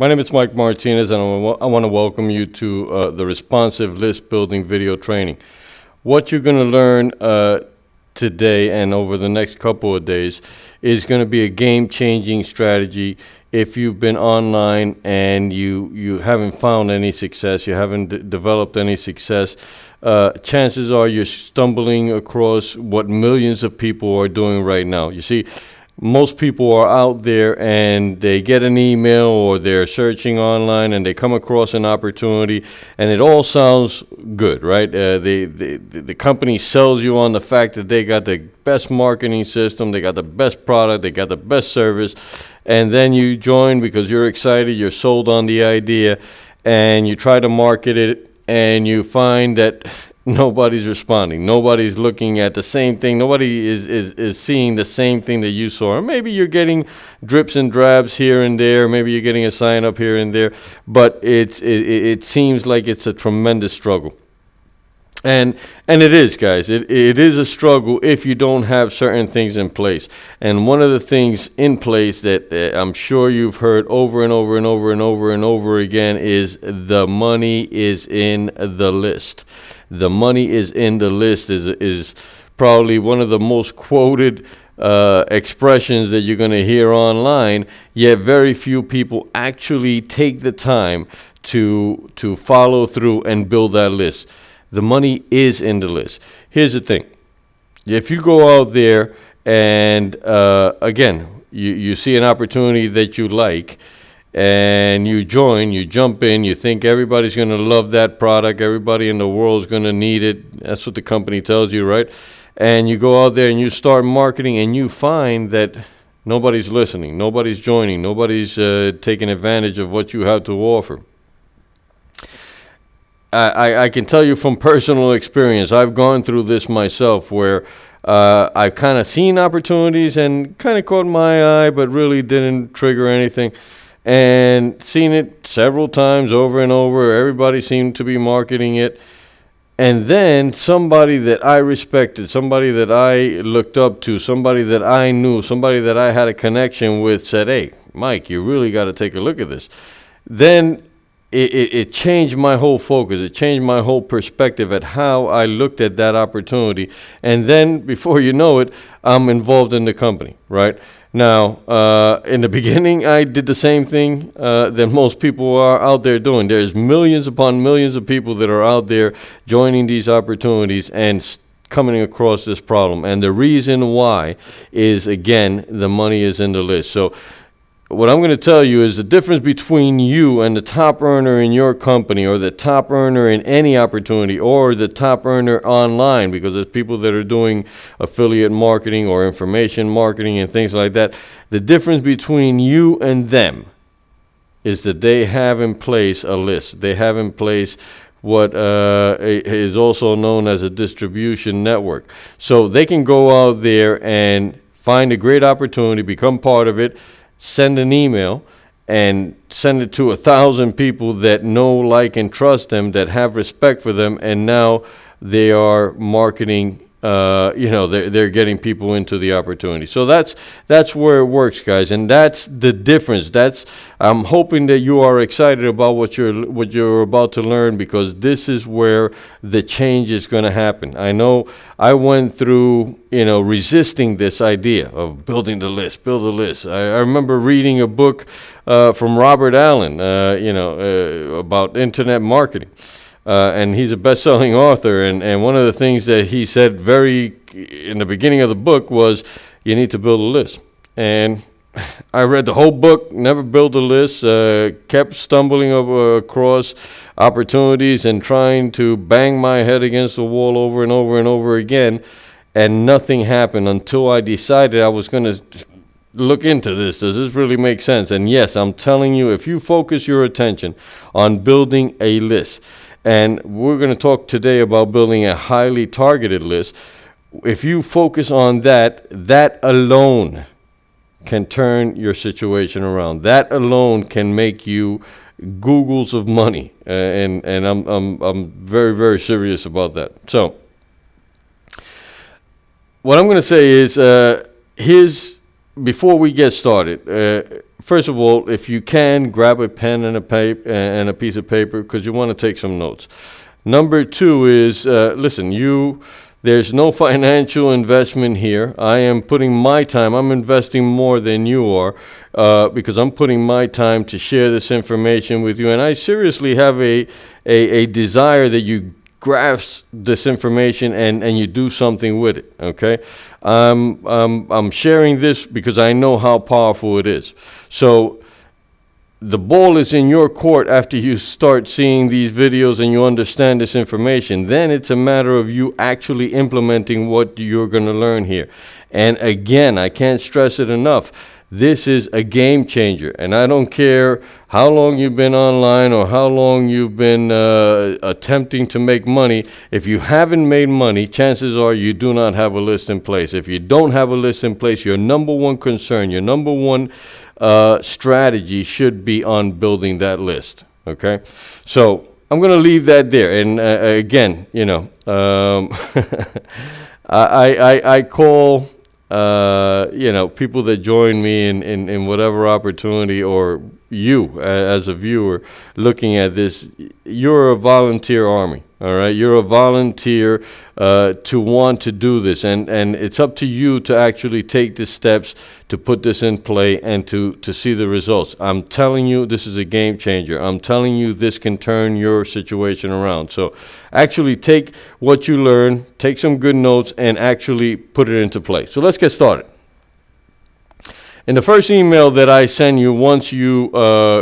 My name is Mike Martinez, and I want to welcome you to the Responsive List Building video training. What you're going to learn today and over the next couple of days is going to be a game-changing strategy. If you've been online and you haven't found any success, you haven't developed any success, chances are you're stumbling across what millions of people are doing right now. You see, most people are out there and they get an email or they're searching online and they come across an opportunity and it all sounds good, right? The company sells you on the fact that they got the best marketing system, they got the best product, they got the best service, and then you join because you're excited, you're sold on the idea, and you try to market it and you find that nobody's responding. Nobody's looking at the same thing. Nobody is seeing the same thing that you saw. Or maybe you're getting drips and drabs here and there. Maybe you're getting a sign up here and there. But it seems like it's a tremendous struggle. And it is, guys. It is a struggle if you don't have certain things in place. And one of the things in place that I'm sure you've heard over and over and over and over and over again is the money is in the list. The money is in the list is probably one of the most quoted expressions that you're going to hear online, yet very few people actually take the time to follow through and build that list. The money is in the list. Here's the thing. If you go out there and, again, you see an opportunity that you like, and you join, you jump in, you think everybody's going to love that product, everybody in the world is going to need it. That's what the company tells you, right? And you go out there and you start marketing and you find that nobody's listening, nobody's joining, nobody's taking advantage of what you have to offer. I can tell you from personal experience, I've gone through this myself where I've kind of seen opportunities and kind of caught my eye, but really didn't trigger anything. And seen it several times over and over. Everybody seemed to be marketing it. And then somebody that I respected, somebody that I looked up to, somebody that I knew, somebody that I had a connection with said, "Hey, Mike, you really got to take a look at this." Then it changed my whole focus. It changed my whole perspective at how I looked at that opportunity. And then before you know it, I'm involved in the company, right? Now, in the beginning, I did the same thing that most people are out there doing. There's millions upon millions of people that are out there joining these opportunities and coming across this problem. And the reason why is, again, the money is in the list. So what I'm going to tell you is the difference between you and the top earner in your company, or the top earner in any opportunity, or the top earner online, because there's people that are doing affiliate marketing or information marketing and things like that. The difference between you and them is that they have in place a list. They have in place what is also known as a distribution network. So they can go out there and find a great opportunity, become part of it, send an email and send it to 1,000 people that know, like, and trust them, that have respect for them, and now they are marketing. They're getting people into the opportunity. So that's where it works, guys, and that's the difference. I'm hoping that you are excited about what you're about to learn, because this is where the change is going to happen. I know I went through, resisting this idea of building the list, build a list. I remember reading a book from Robert Allen, about internet marketing. And he's a best-selling author, and one of the things that he said in the beginning of the book was, you need to build a list. And I read the whole book, never built a list, kept stumbling across opportunities and trying to bang my head against the wall over and over and over again, and nothing happened until I decided I was going to look into this. Does this really make sense? And yes, I'm telling you, if you focus your attention on building a list, and we're going to talk today about building a highly targeted list. If you focus on that alone can turn your situation around. That alone can make you Googles of money, and I'm very, very serious about that. So what I'm going to say is here's before we get started, first of all, if you can, grab a pen and a piece of paper, because you want to take some notes. Number two is, listen, there's no financial investment here. I am putting my time, I'm investing more than you are, because I'm putting my time to share this information with you. And I seriously have a desire that you grasp this information and you do something with it, okay? I'm sharing this because I know how powerful it is. So the ball is in your court after you start seeing these videos and you understand this information. Then it's a matter of you actually implementing what you're going to learn here. And again, I can't stress it enough. This is a game changer. And I don't care how long you've been online or how long you've been attempting to make money. If you haven't made money, chances are you do not have a list in place. If you don't have a list in place, your number one concern, your number one strategy should be on building that list, okay? So I'm going to leave that there. And again, you know, I call, you know, people that join me in whatever opportunity, or you as a viewer looking at this, you're a volunteer army. All right, you're a volunteer to want to do this, and it's up to you to actually take the steps to put this in play and to see the results. I'm telling you, this is a game changer. I'm telling you, this can turn your situation around. So actually take what you learn, take some good notes, and actually put it into play. So let's get started. In the first email that I send you, once you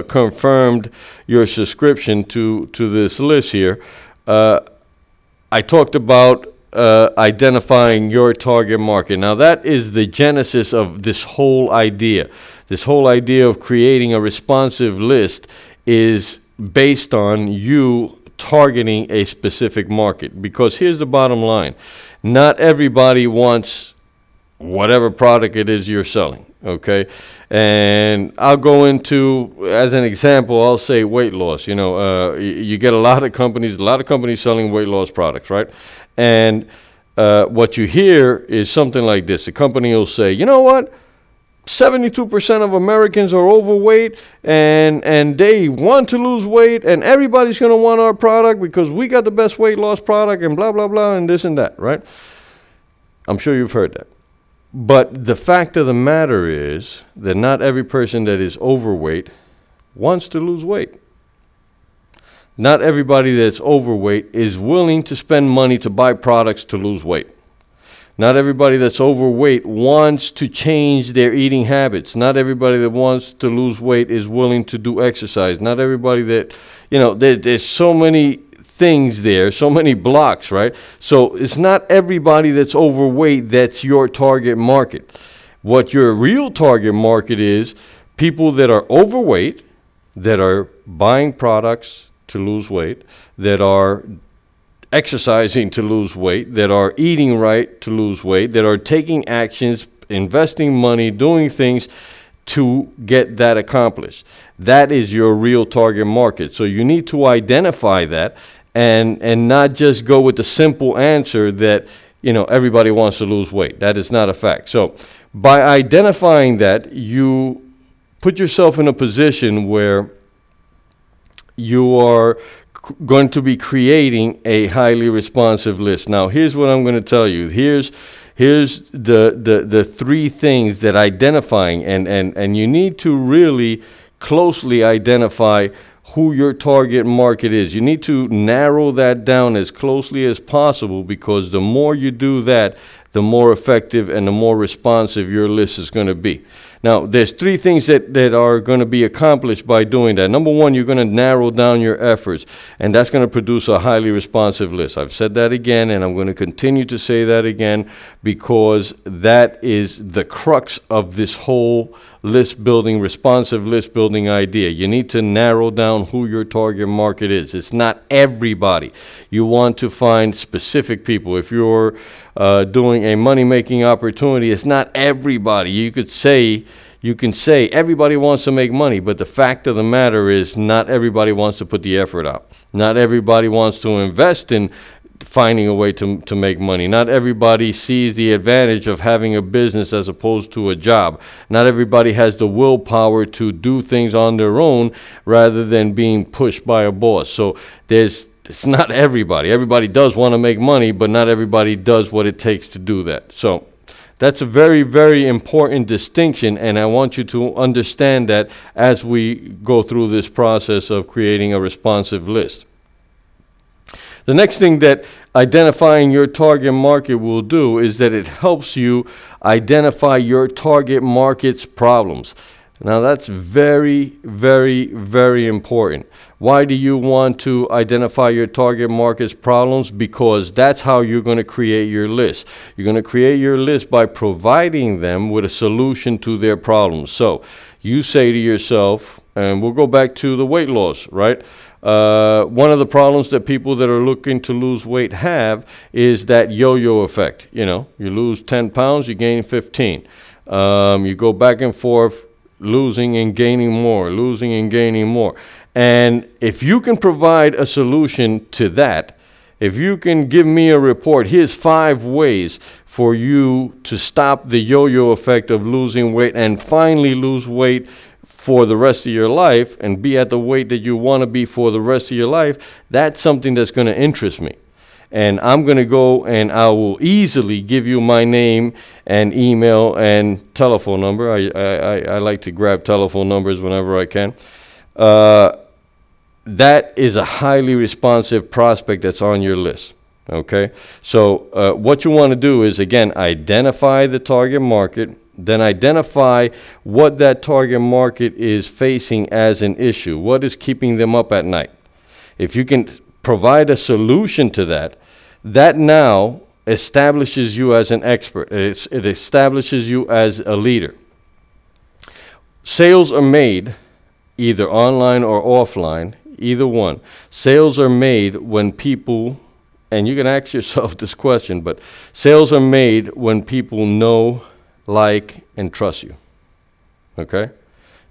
confirmed your subscription to this list here, I talked about identifying your target market. Now, that is the genesis of this whole idea. This whole idea of creating a responsive list is based on you targeting a specific market. Because here's the bottom line. Not everybody wants whatever product it is you're selling. Okay, and I'll go into, as an example, I'll say weight loss. You know, you get a lot of companies selling weight loss products, right? And what you hear is something like this. The company will say, you know what? 72% of Americans are overweight, and they want to lose weight, and everybody's going to want our product because we got the best weight loss product, and blah, blah, blah, and this and that, right? I'm sure you've heard that. But the fact of the matter is that not every person that is overweight wants to lose weight. Not everybody that's overweight is willing to spend money to buy products to lose weight. Not everybody that's overweight wants to change their eating habits. Not everybody that wants to lose weight is willing to do exercise. Not everybody that, you know, there's so many things there, so many blocks, right? So it's not everybody that's overweight that's your target market. What your real target market is, people that are overweight, that are buying products to lose weight, that are exercising to lose weight, that are eating right to lose weight, that are taking actions, investing money, doing things to get that accomplished. That is your real target market. So you need to identify that and not just go with the simple answer that, you know, everybody wants to lose weight. That is not a fact. So by identifying that, you put yourself in a position where you are going to be creating a highly responsive list. Now, here's what I'm going to tell you. Here's the three things that identifying, and you need to really closely identify who your target market is. You need to narrow that down as closely as possible, because the more you do that, the more effective and the more responsive your list is going to be. Now, there's three things that are going to be accomplished by doing that. Number one, you're going to narrow down your efforts, and that's going to produce a highly responsive list. I've said that again, and I'm going to continue to say that again, because that is the crux of this whole list building, responsive list building idea. You need to narrow down who your target market is. It's not everybody. You want to find specific people. If you're doing a money-making opportunity, it's not everybody. You can say everybody wants to make money, but the fact of the matter is not everybody wants to put the effort out. Not everybody wants to invest in finding a way to make money. Not everybody sees the advantage of having a business as opposed to a job. Not everybody has the willpower to do things on their own rather than being pushed by a boss. So it's not everybody. Everybody does want to make money, but not everybody does what it takes to do that. So that's a very, very important distinction, and I want you to understand that as we go through this process of creating a responsive list. The next thing that identifying your target market will do is that it helps you identify your target market's problems. Now that's very, very, very important. Why do you want to identify your target market's problems? Because that's how you're going to create your list. You're going to create your list by providing them with a solution to their problems. So you say to yourself, and we'll go back to the weight loss, right? One of the problems that people that are looking to lose weight have is that yo-yo effect. You know, you lose 10 pounds, you gain 15. You go back and forth, losing and gaining more, losing and gaining more. And if you can provide a solution to that, if you can give me a report, here's 5 ways for you to stop the yo-yo effect of losing weight and finally lose weight for the rest of your life and be at the weight that you want to be for the rest of your life, that's something that's going to interest me. And I'm going to go and I will easily give you my name and email and telephone number. I like to grab telephone numbers whenever I can. That is a highly responsive prospect that's on your list. Okay, so what you want to do is, again, identify the target market, then identify what that target market is facing as an issue. What is keeping them up at night? If you can provide a solution to that, that now establishes you as an expert. It establishes you as a leader. Sales are made either online or offline, either one. Sales are made when people, and you can ask yourself this question, but sales are made when people know, like, and trust you. Okay?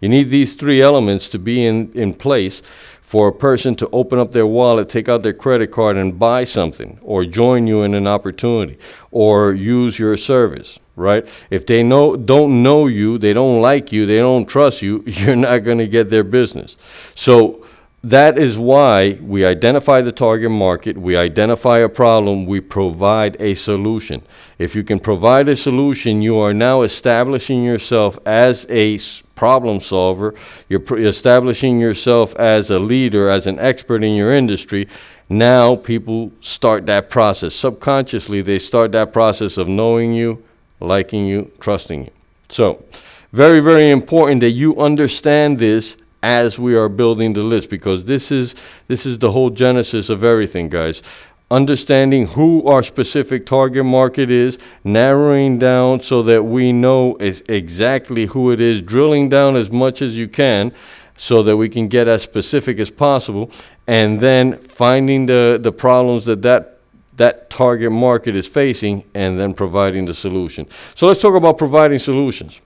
You need these 3 elements to be in place for a person to open up their wallet, take out their credit card and buy something, or join you in an opportunity, or use your service, right? If they don't know you, they don't like you, they don't trust you, you're not going to get their business. So that is why we identify the target market, we identify a problem, we provide a solution. If you can provide a solution, you are now establishing yourself as a problem solver. You're establishing yourself as a leader, as an expert in your industry. Now people start that process. Subconsciously, they start that process of knowing you, liking you, trusting you. So very, very important that you understand this as we are building the list, because this is the whole genesis of everything, guys. Understanding who our specific target market is, narrowing down so that we know exactly who it is, drilling down as much as you can so that we can get as specific as possible, and then finding the problems that target market is facing, and then providing the solution. So let's talk about providing solutions.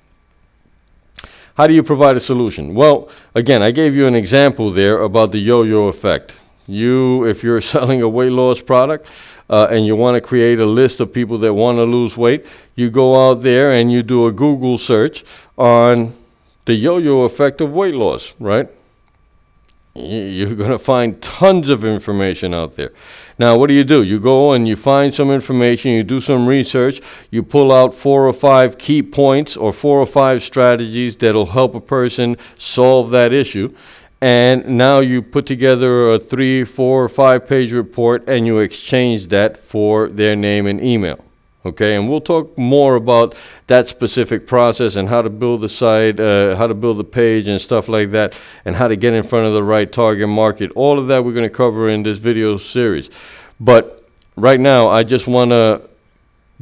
How do you provide a solution? Well, again, I gave you an example there about the yo-yo effect. If you're selling a weight loss product and you want to create a list of people that want to lose weight, you go out there and you do a Google search on the yo-yo effect of weight loss, right? You're going to find tons of information out there. Now, what do? You go and you find some information, you do some research, you pull out 4 or 5 key points or 4 or 5 strategies that'll help a person solve that issue. And now you put together a 3, 4, or 5 page report and you exchange that for their name and email. Okay, and we'll talk more about that specific process and how to build the site, how to build the page and stuff like that, and how to get in front of the right target market. All of that we're going to cover in this video series. But right now, I just want to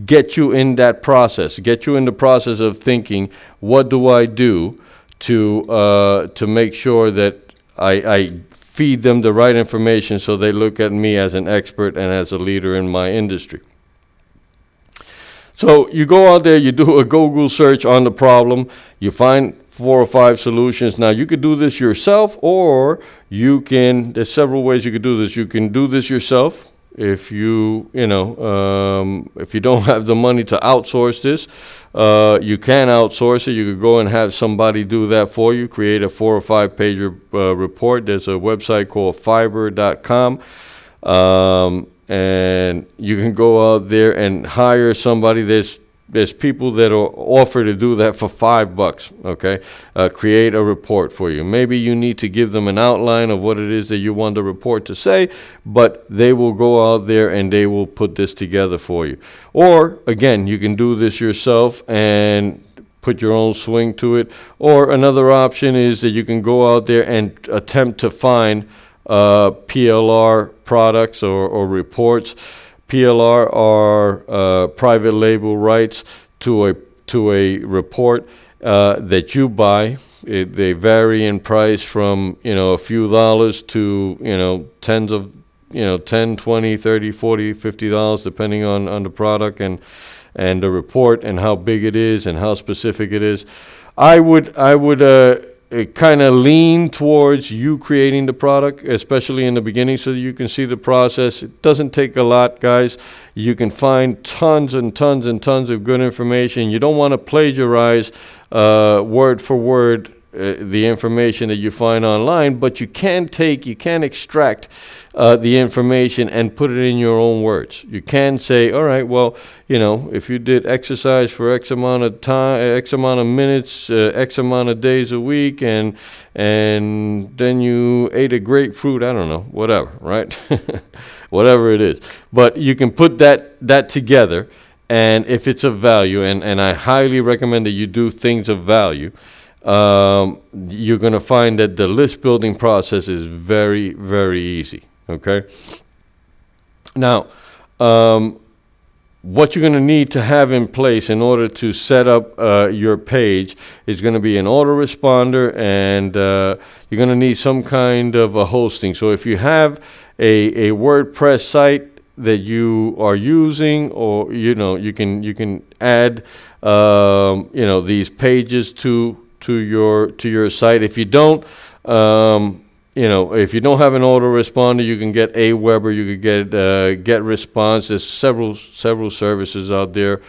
get you in that process, get you in the process of thinking, what do I do to make sure that I feed them the right information so they look at me as an expert and as a leader in my industry. So you go out there, you do a Google search on the problem, you find 4 or 5 solutions. Now you could do this yourself, or there's several ways you could do this. You can do this yourself if you if you don't have the money to outsource this, you can outsource it. You could go and have somebody do that for you, create a 4 or 5 page report. There's a website called Fiverr.com. And you can go out there and hire somebody. There's people that will offer to do that for $5, okay? Create a report for you. Maybe you need to give them an outline of what it is that you want the report to say, but they will go out there and they will put this together for you. Or, again, you can do this yourself and put your own swing to it. Or another option is that you can go out there and attempt to find PLR products or reports. PLR are private label rights to a report that you buy. They vary in price from a few dollars to tens of $10, $20, $30, $40, $50, depending on the product and the report and how big it is and how specific it is. I would kind of lean towards you creating the product, especially in the beginning, so you can see the process. It doesn't take a lot, guys. You can find tons and tons and tons of good information. You don't want to plagiarize word for word the information that you find online, but you can extract the information and put it in your own words. You can say, all right, well, if you did exercise for X amount of time, X amount of minutes, X amount of days a week, and then you ate a grapefruit, I don't know, whatever, right? Whatever it is. But you can put that together, and if it's of value, and I highly recommend that you do things of value, you're going to find that the list building process is very, very easy. Okay. Now, what you're going to need to have in place in order to set up your page is going to be an autoresponder, and you're going to need some kind of a hosting. So if you have a WordPress site that you are using, or you can add these pages to your site. If you don't, if you don't have an autoresponder, you can get Aweber. You could get GetResponse. There's several services out there.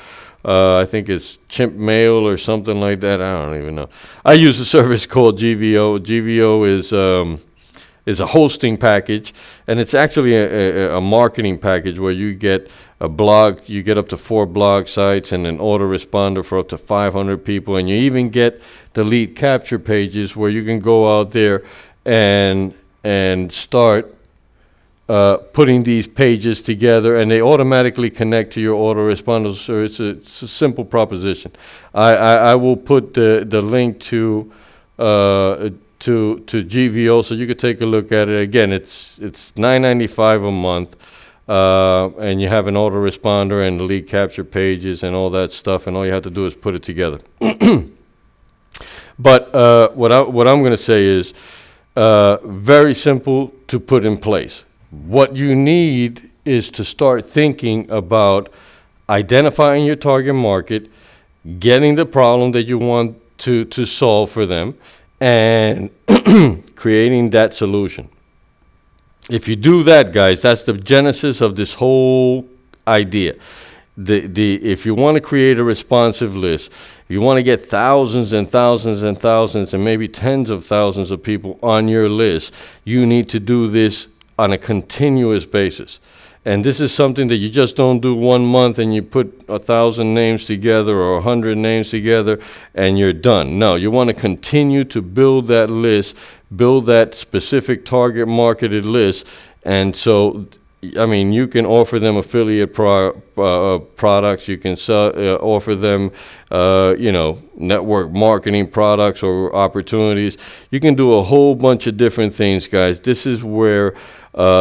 I think it's Chimp Mail or something like that. I don't even know. I use a service called GVO. GVO is a hosting package, and it's actually a marketing package where you get a blog. You get up to 4 blog sites and an autoresponder for up to 500 people, and you even get the lead capture pages where you can go out there and start putting these pages together, and they automatically connect to your autoresponders. So it's a simple proposition. I will put the link to GVO, so you could take a look at it. Again, it's $9.95 a month, and you have an autoresponder and the lead capture pages and all that stuff, and all you have to do is put it together. But what I'm going to say is very simple to put in place. What you need is to start thinking about identifying your target market, getting the problem that you want to solve for them, and creating that solution. If you do that, guys, that's the genesis of this whole idea. If you want to create a responsive list, if you want to get thousands and thousands and thousands and maybe tens of thousands of people on your list, you need to do this on a continuous basis. And this is something that you just don't do 1 month and you put 1,000 names together or 100 names together and you're done. No, you want to continue to build that list, build that specific target marketed list. And so, I mean, you can offer them affiliate products. You can offer them, network marketing products or opportunities. You can do a whole bunch of different things, guys. This is where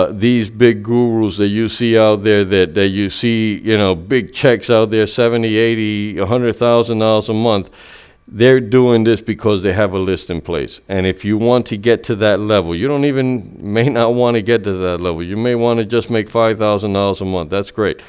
these big gurus that you see out there, that you see, big checks out there, $70, $80, $100,000 a month. They're doing this because they have a list in place. And if you want to get to that level, you may not want to get to that level. You may want to just make $5,000 a month. That's great.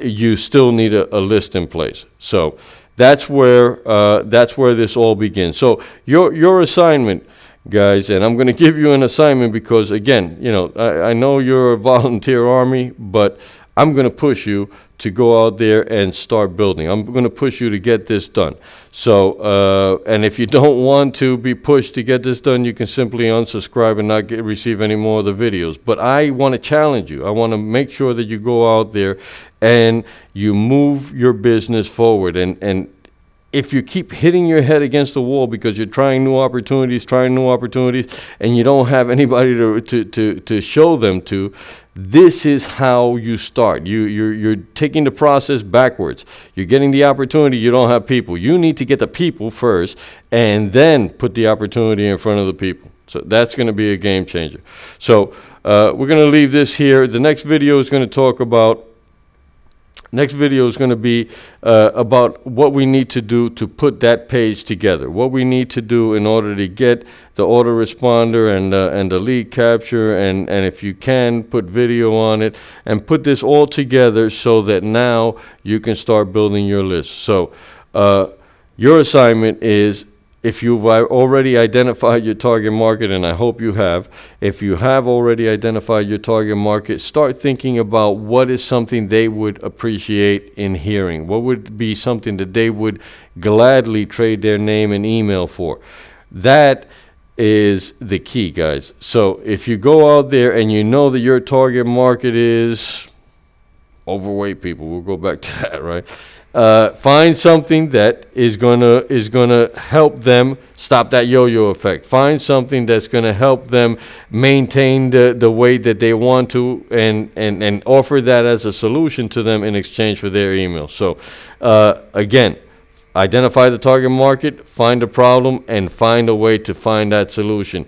You still need a list in place. So that's where this all begins. So your assignment, guys, and I'm going to give you an assignment because, again, you know, I know you're a volunteer army, but I'm going to push you to go out there and start building. I'm going to push you to get this done. So, and if you don't want to be pushed to get this done, you can simply unsubscribe and not receive any more of the videos. But I want to challenge you. I want to make sure that you go out there and you move your business forward. And if you keep hitting your head against the wall because you're trying new opportunities, and you don't have anybody to show them to, this is how you start. You're taking the process backwards. You're getting the opportunity, you don't have people. You need to get the people first and then put the opportunity in front of the people. So that's going to be a game changer. So we're going to leave this here. The next video is going to talk about about what we need to do to put that page together, what we need to do in order to get the autoresponder and the lead capture, and if you can, put video on it, and put this all together so that now you can start building your list. So your assignment is, if you've already identified your target market, and I hope you have, if you have already identified your target market, start thinking about what is something they would appreciate in hearing. What would be something that they would gladly trade their name and email for? That is the key, guys. So if you go out there and you know that your target market is overweight people, we'll go back to that, right? Find something that is gonna help them stop that yo-yo effect. Find something that's gonna help them maintain the weight that they want to, and offer that as a solution to them in exchange for their email. So again, identify the target market, find a problem, and find a way to find that solution.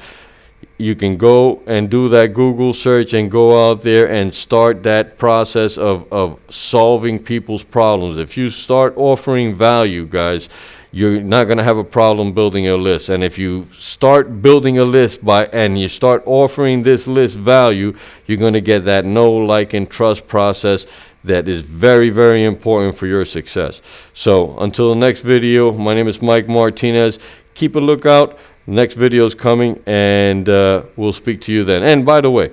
You can go and do that Google search and go out there and start that process of solving people's problems. If you start offering value, guys, you're not going to have a problem building a list. And if you start building a list and you start offering this list value, you're going to get that know, like, and trust process that is very, very important for your success. So until the next video, my name is Mike Martinez. Keep a lookout. Next video is coming, and we'll speak to you then. And by the way,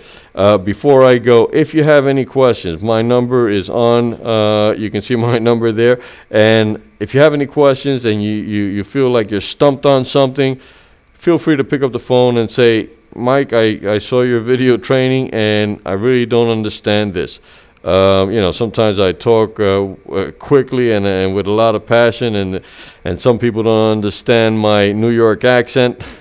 before I go, if you have any questions, my number is on. You can see my number there. And if you have any questions and you feel like you're stumped on something, feel free to pick up the phone and say, Mike, I saw your video training and I really don't understand this. You know, sometimes I talk quickly and with a lot of passion, and some people don't understand my New York accent.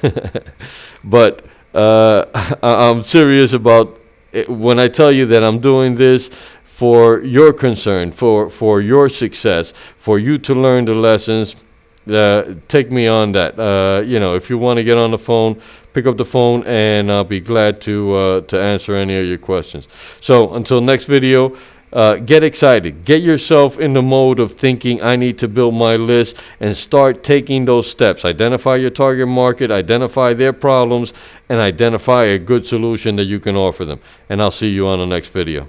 But I'm serious about it when I tell you that I'm doing this for your concern, for your success, for you to learn the lessons. Take me on that. You know, if you want to get on the phone, pick up the phone, and I'll be glad to answer any of your questions. So until next video, get excited. Get yourself in the mode of thinking, I need to build my list, and start taking those steps. Identify your target market, identify their problems, and identify a good solution that you can offer them. And I'll see you on the next video.